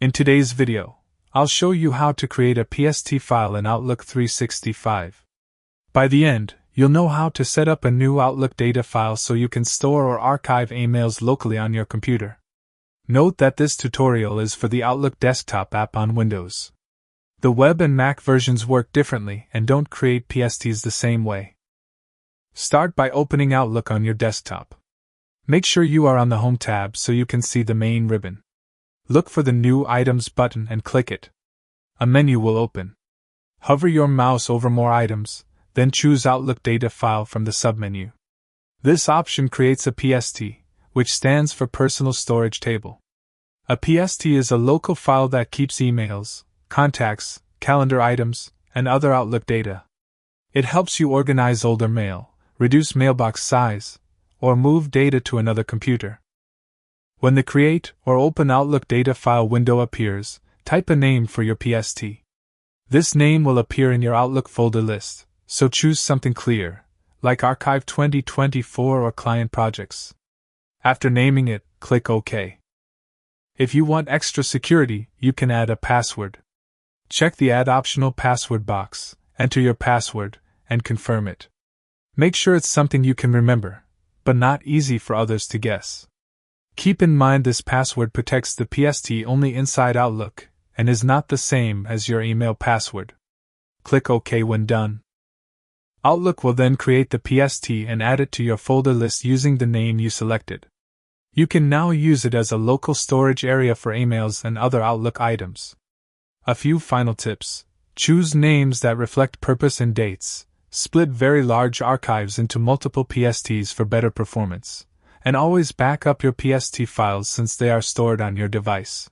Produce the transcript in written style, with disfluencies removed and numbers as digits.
In today's video, I'll show you how to create a PST file in Outlook 365. By the end, you'll know how to set up a new Outlook data file so you can store or archive emails locally on your computer. Note that this tutorial is for the Outlook desktop app on Windows. The web and Mac versions work differently and don't create PSTs the same way. Start by opening Outlook on your desktop. Make sure you are on the Home tab so you can see the main ribbon. Look for the New Items button and click it. A menu will open. Hover your mouse over More Items, then choose Outlook Data File from the submenu. This option creates a PST, which stands for Personal Storage Table. A PST is a local file that keeps emails, contacts, calendar items, and other Outlook data. It helps you organize older mail, reduce mailbox size, or move data to another computer. When the Create or Open Outlook Data File window appears, type a name for your PST. This name will appear in your Outlook folder list, so choose something clear, like Archive 2024 or Client Projects. After naming it, click OK. If you want extra security, you can add a password. Check the Add Optional Password box, enter your password, and confirm it. Make sure it's something you can remember, but not easy for others to guess. Keep in mind this password protects the PST only inside Outlook and is not the same as your email password. Click OK when done. Outlook will then create the PST and add it to your folder list using the name you selected. You can now use it as a local storage area for emails and other Outlook items. A few final tips. Choose names that reflect purpose and dates. Split very large archives into multiple PSTs for better performance. And always back up your PST files since they are stored on your device.